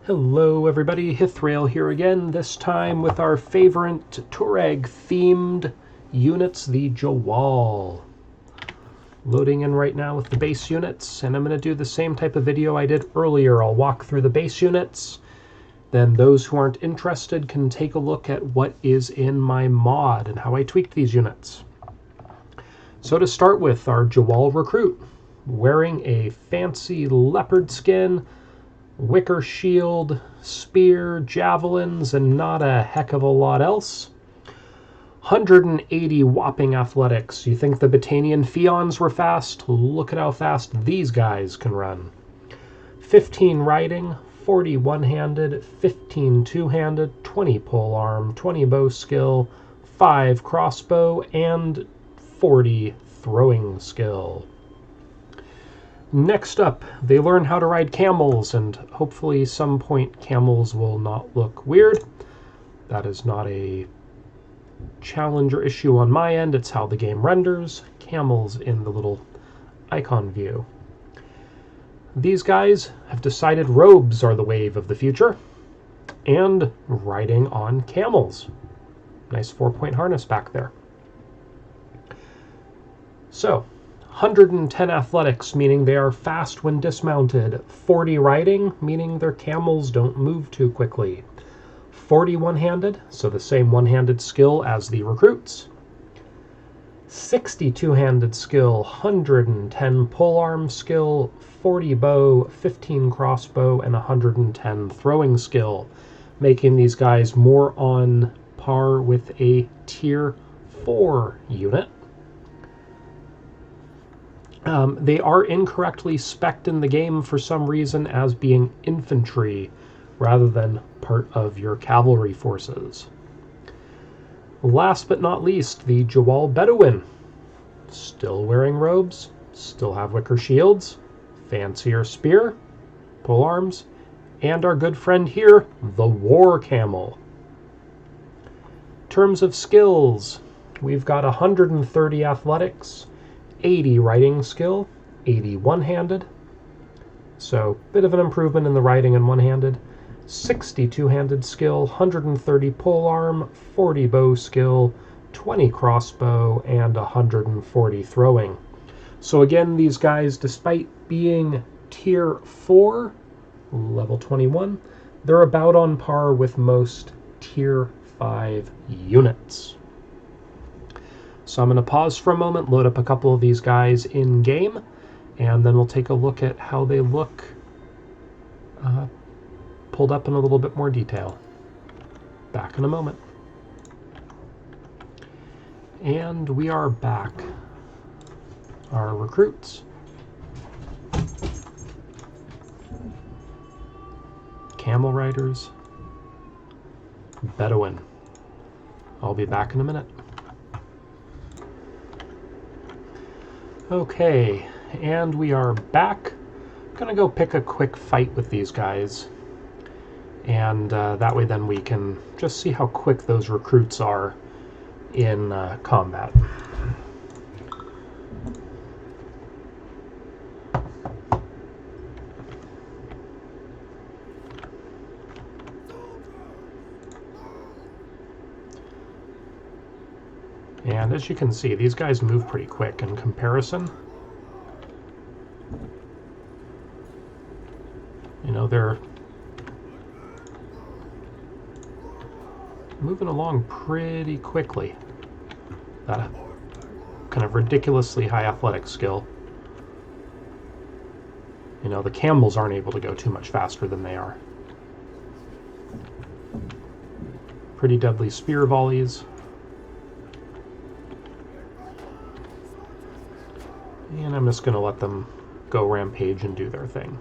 Hello everybody, Hithrail here again, this time with our favorite Tuareg-themed units, the Jawwal. Loading in right now with the base units, and I'm going to do the same type of video I did earlier. I'll walk through the base units, then those who aren't interested can take a look at what is in my mod and how I tweaked these units. So to start with, our Jawwal recruit, wearing a fancy leopard skin, wicker shield, spear, javelins, and not a heck of a lot else. 180 whopping athletics. You think the Battanian Fions were fast? Look at how fast these guys can run. 15 riding, 40 one-handed, 15 two-handed, 20 polearm, 20 bow skill, 5 crossbow, and 40 throwing skill. Next up, they learn how to ride camels, and hopefully some point camels will not look weird. That is not a challenge or issue on my end, it's how the game renders. Camels in the little icon view. These guys have decided robes are the wave of the future, and riding on camels. Nice 4-point harness back there. So, 110 athletics, meaning they are fast when dismounted. 40 riding, meaning their camels don't move too quickly. 40 one-handed, so the same one-handed skill as the recruits. 60 two-handed skill, 110 polearm skill, 40 bow, 15 crossbow, and 110 throwing skill, making these guys more on par with a tier 4 unit. They are incorrectly spec'd in the game for some reason as being infantry rather than part of your cavalry forces. Last but not least, the Jawwal Bedouin. Still wearing robes, still have wicker shields, fancier spear, polearms, and our good friend here, the War Camel. In terms of skills, we've got 130 athletics, 80 riding skill, 80 one-handed, so bit of an improvement in the riding and one-handed, 60 two-handed skill, 130 polearm, 40 bow skill, 20 crossbow, and 140 throwing. So again, these guys, despite being tier 4, level 21, they're about on par with most tier 5 units. So I'm going to pause for a moment, load up a couple of these guys in game, and then we'll take a look at how they look pulled up in a little bit more detail. Back in a moment. And we are back. Our recruits. Camel Riders. Bedouin. I'll be back in a minute. Okay, and we are back. I'm gonna go pick a quick fight with these guys, and that way then we can just see how quick those recruits are in combat. And as you can see, these guys move pretty quick in comparison. You know, they're moving along pretty quickly. That kind of ridiculously high athletic skill. You know, the camels aren't able to go too much faster than they are. Pretty deadly spear volleys. And I'm just going to let them go rampage and do their thing.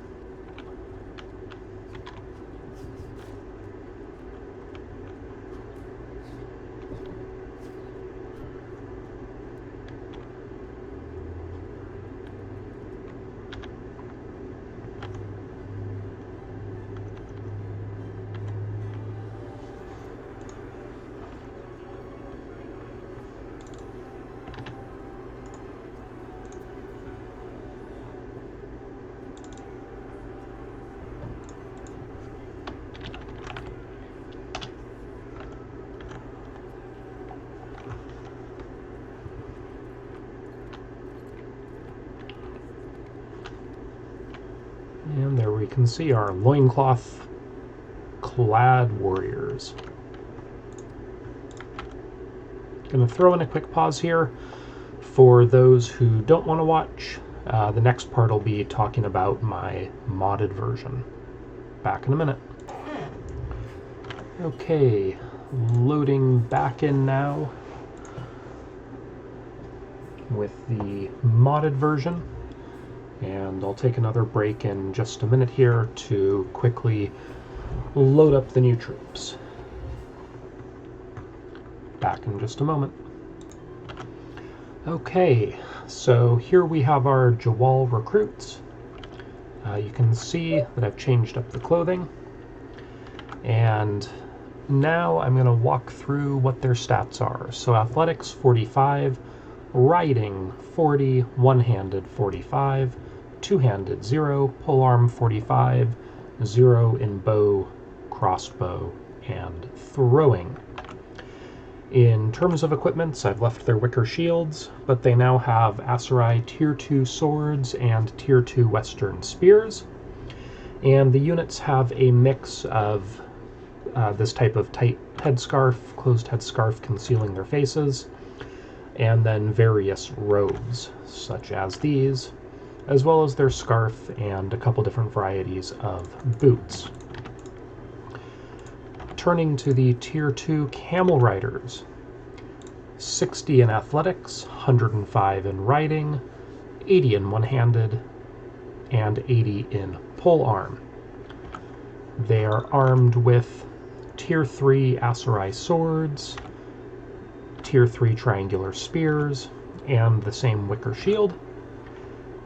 can see, are loincloth clad warriors. Going to throw in a quick pause here for those who don't want to watch. The next part will be talking about my modded version. Back in a minute. Okay, loading back in now with the modded version, and I'll take another break in just a minute here to quickly load up the new troops. Back in just a moment. Okay, so here we have our Jawwal recruits. You can see that I've changed up the clothing, and now I'm going to walk through what their stats are. So athletics 45, riding 40, one-handed 45, two-handed 0, polearm 45, 0 in bow, crossbow, and throwing. In terms of equipments, I've left their wicker shields, but they now have Aserai Tier 2 swords and Tier 2 Western spears. And the units have a mix of this type of tight headscarf, closed headscarf concealing their faces, and then various robes, such as these, as well as their scarf and a couple different varieties of boots. Turning to the Tier 2 Camel Riders, 60 in athletics, 105 in riding, 80 in one-handed, and 80 in polearm. They are armed with Tier 3 Aserai swords, Tier 3 triangular spears, and the same wicker shield.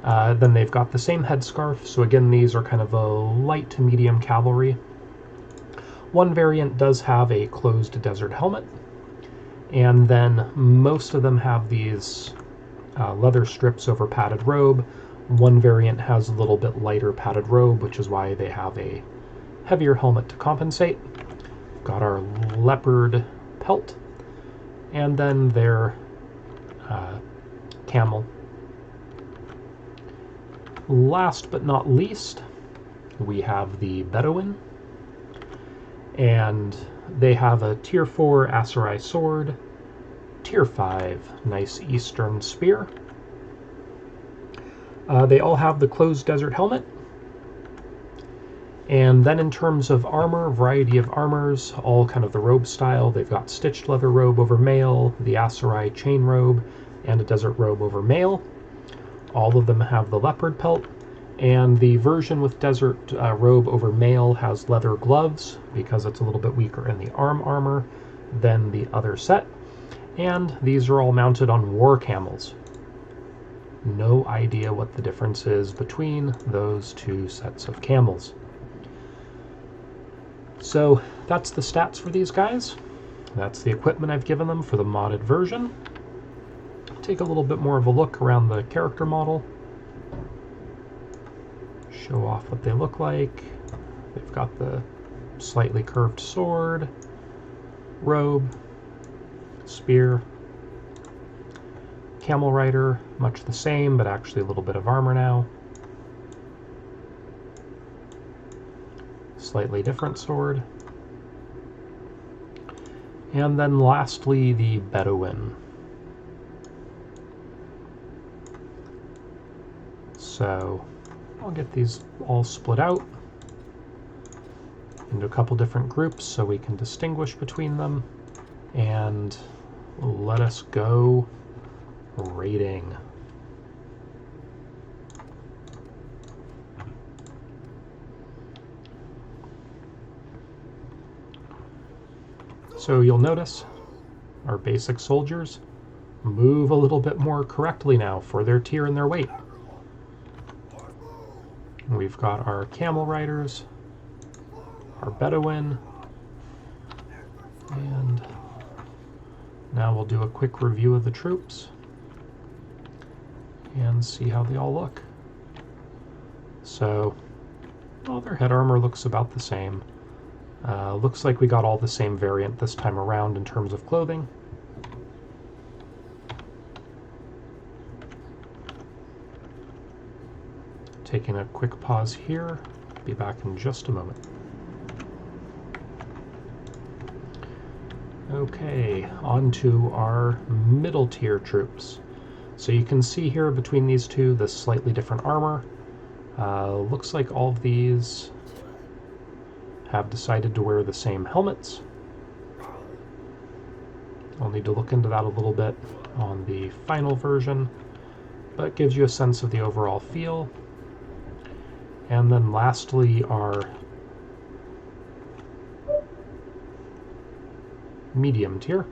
Then they've got the same headscarf, so again these are kind of a light to medium cavalry. One variant does have a closed desert helmet, and then most of them have these leather strips over padded robe. One variant has a little bit lighter padded robe, which is why they have a heavier helmet to compensate. Got our leopard pelt, and then their camel. Last but not least, we have the Bedouin, and they have a Tier 4 Aserai sword, Tier 5 nice Eastern spear. They all have the closed desert helmet. And then in terms of armor, variety of armors, all kind of the robe style. They've got stitched leather robe over mail, the Aserai chain robe, and a desert robe over mail. All of them have the leopard pelt. And the version with desert robe over mail has leather gloves, because it's a little bit weaker in the arm armor than the other set. And these are all mounted on war camels. No idea what the difference is between those two sets of camels. So that's the stats for these guys. That's the equipment I've given them for the modded version. Take a little bit more of a look around the character model. Show off what they look like. They've got the slightly curved sword, robe, spear. Camel Rider, much the same, but actually a little bit of armor now. Slightly different sword. And then lastly, the Bedouin. So I'll get these all split out into a couple different groups so we can distinguish between them, and let us go raiding. So you'll notice our basic soldiers move a little bit more correctly now for their tier and their weight. We've got our Camel Riders, our Bedouin, and now we'll do a quick review of the troops and see how they all look. So, well, their head armor looks about the same. Looks like we got all the same variant this time around in terms of clothing. Taking a quick pause here Be back in just a moment. Okay, on to our middle tier troops. So you can see here between these two the slightly different armor. Looks like all of these have decided to wear the same helmets. I'll need to look into that a little bit on the final version, but it gives you a sense of the overall feel. And then lastly, our medium tier.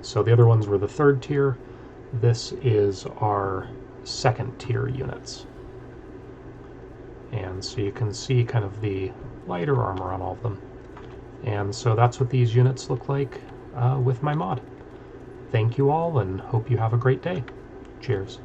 So the other ones were the third tier. This is our second tier units. And so you can see kind of the lighter armor on all of them. And so that's what these units look like with my mod. Thank you all, and hope you have a great day. Cheers.